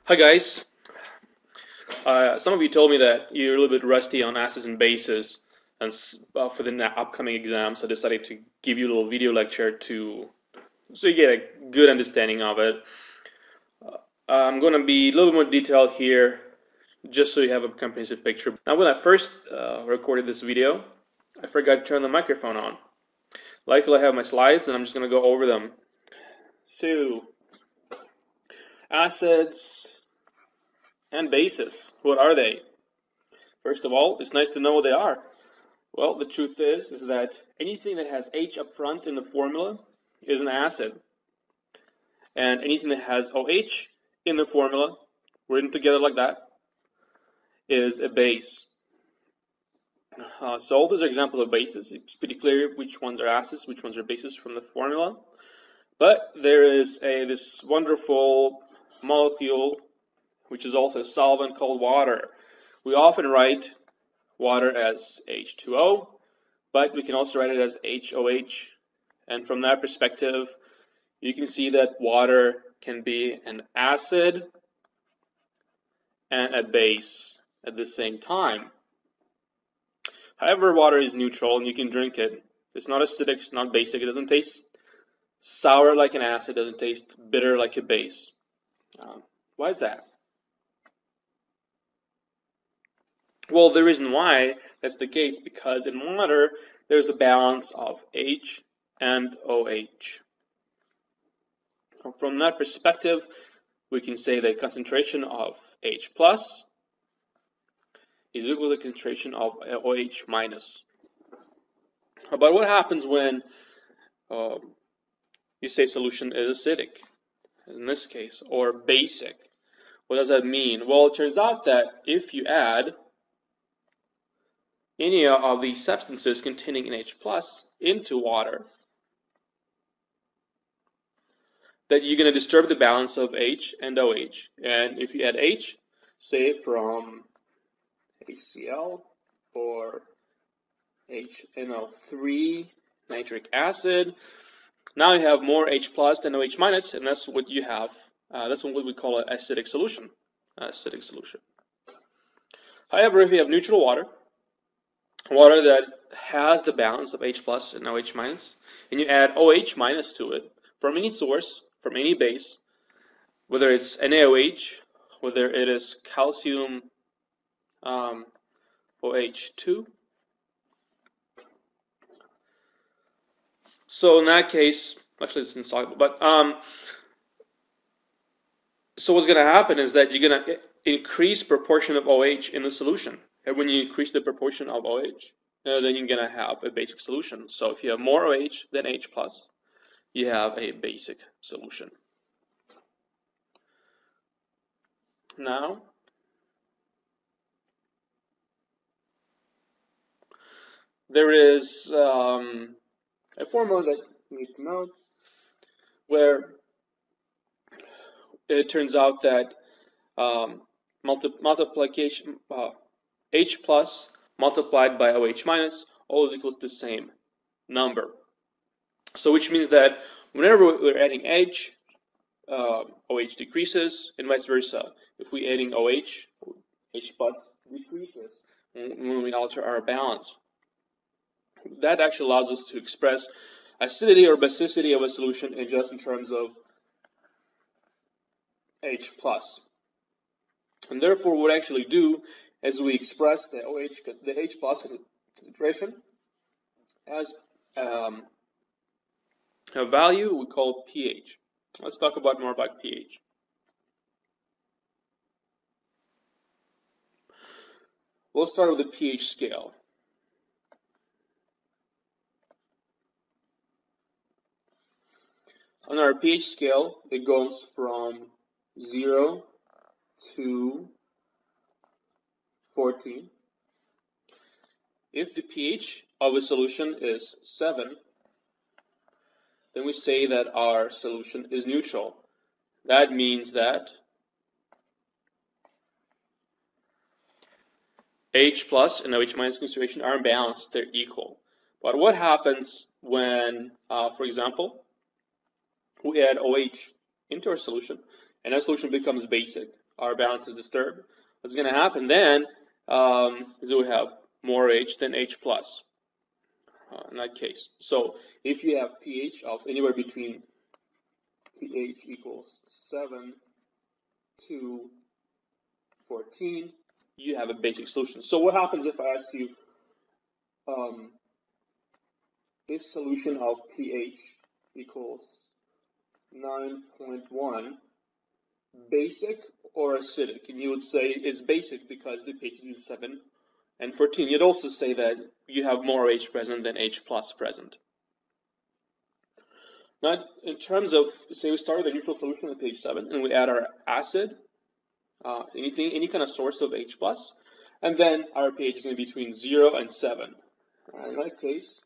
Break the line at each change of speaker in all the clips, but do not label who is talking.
Hi guys. Some of you told me that you're a little bit rusty on acids and bases, and for the upcoming exam, so I decided to give you a little video lecture so you get a good understanding of it. I'm going to be a little bit more detailed here, just so you have a comprehensive picture. Now, when I first recorded this video, I forgot to turn the microphone on. Luckily, I have my slides, and I'm just going to go over them. So, acids and bases, what are they? First of all, it's nice to know what they are. Well, the truth is that anything that has H up front in the formula is an acid. And anything that has OH in the formula, written together like that, is a base. So all these are examples of bases. It's pretty clear which ones are acids, which ones are bases from the formula. But there is this wonderful molecule, which is also a solvent, called water. We often write water as H2O, but we can also write it as HOH. And from that perspective, you can see that water can be an acid and a base at the same time. However, water is neutral and you can drink it. It's not acidic, it's not basic. It doesn't taste sour like an acid, it doesn't taste bitter like a base. Why is that? Well, the reason why that's the case, because in water, there's a balance of H and OH. From that perspective, we can say the concentration of H plus is equal to the concentration of OH minus. But what happens when you say solution is acidic, in this case, or basic? What does that mean? Well, it turns out that if you add any of these substances containing an H plus into water, that you're going to disturb the balance of H and OH. And if you add H, say from HCl or HNO3 nitric acid, now you have more H plus than OH minus, and that's what you have. That's what we call an acidic solution. However, if you have neutral water that has the balance of H plus and OH minus, and you add OH minus to it from any source, from any base, whether it's NaOH, whether it is calcium OH2. So in that case, actually it's insoluble, but so what's going to happen is that you're going to increase proportion of OH in the solution. And when you increase the proportion of OH, then you're going to have a basic solution. So if you have more OH than H plus, you have a basic solution. Now, there is a formula that you need to know where it turns out that multiplication H plus multiplied by OH minus always equals the same number. So which means that whenever we're adding H, OH decreases, and vice versa. If we're adding OH, H plus decreases when we alter our balance. That actually allows us to express acidity or basicity of a solution just in terms of H plus. And therefore, what we actually do is we express the H plus concentration as a value we call pH. Let's talk more about pH. We'll start with the pH scale. On our pH scale, it goes from 0 to 14. If the pH of a solution is 7, then we say that our solution is neutral. That means that H plus and OH minus concentration are balanced, they're equal. But what happens when, for example, we add OH into our solution and our solution becomes basic? our balance is disturbed, what's going to happen then is we have more H than H plus in that case. So if you have pH of anywhere between pH equals 7 to 14, you have a basic solution. So what happens if I ask you, this solution of pH equals 9.1 basic or acidic? And you would say it's basic because the pH is 7 and 14. You'd also say that you have more H present than H plus present. Now, in terms of, say we start with a neutral solution at pH 7 and we add our acid, any kind of source of H plus, and then our pH is going to be between 0 and 7. In that case,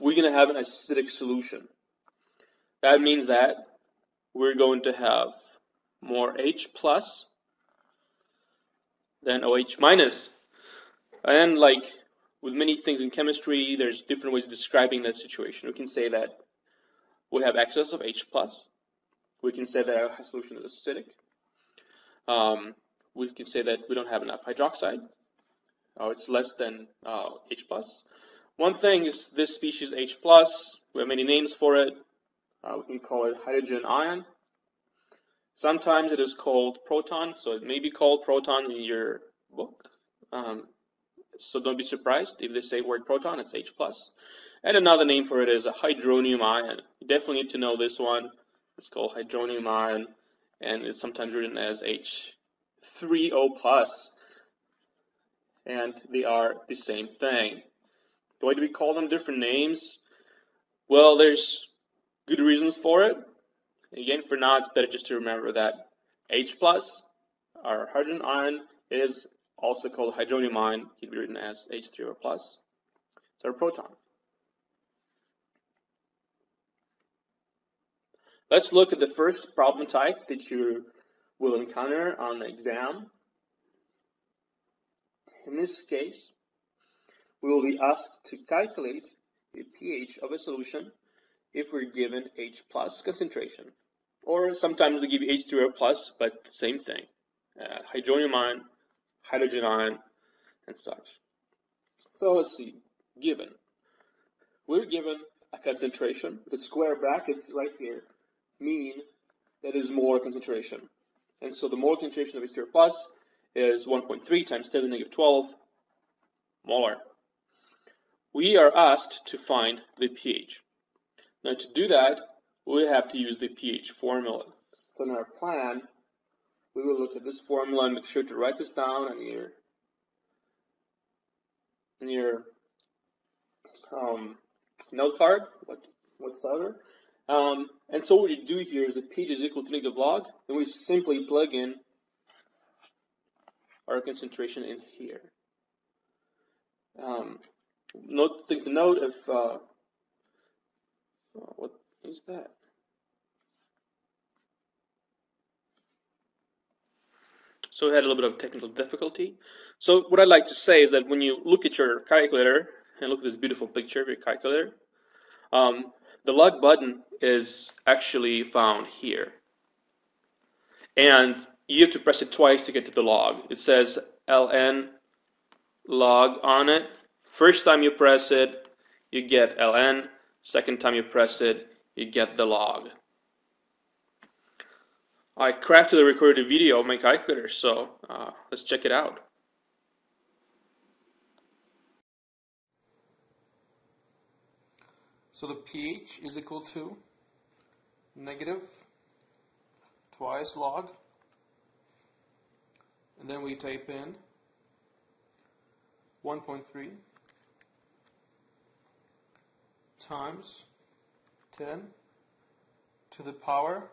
we're going to have an acidic solution. That means that we're going to have more H plus than OH minus. And like with many things in chemistry, there's different ways of describing that situation. We can say that we have excess of H plus. We can say that our solution is acidic. We can say that we don't have enough hydroxide. It's less than H plus. One thing is this species H plus. We have many names for it. We can call it hydrogen ion. Sometimes it is called proton, so it may be called proton in your book. So don't be surprised if they say word proton, it's H plus. And another name for it is a hydronium ion. You definitely need to know this one. It's called hydronium ion, and it's sometimes written as H3O plus. And they are the same thing. Why do we call them different names? Well, there's good reasons for it. Again, for now, it's better just to remember that H plus, our hydrogen ion, is also called hydronium ion. It can be written as H3O plus. It's our proton. Let's look at the first problem type that you will encounter on the exam. In this case, we will be asked to calculate the pH of a solution if we're given H plus concentration. Or sometimes they give you H3O plus, but the same thing. Hydronium ion, hydrogen ion, and such. So let's see, given. We're given a concentration. The square brackets right here mean that is molar concentration. And so the molar concentration of H3O plus is 1.3 times 10 to the negative 12 molar. We are asked to find the pH. Now to do that, we have to use the pH formula. So in our plan, we will look at this formula and make sure to write this down on your note card, whatsoever. And so what we do here is that pH is equal to negative log, and we simply plug in our concentration in here. Take the note of what is that? So we had a little bit of technical difficulty. So what I'd like to say is that when you look at your calculator and look at this beautiful picture of your calculator, the log button is actually found here. And you have to press it twice to get to the log. It says ln log on it. First time you press it, you get ln. Second time you press it, you get the log. I crafted a recorded video of my calculator, so let's check it out. So the pH is equal to negative twice log, and then we type in 1.3 times 10 to the power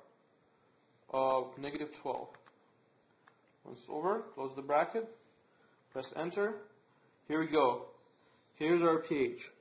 of negative 12. Once over, close the bracket, press enter. Here we go. Here's our pH.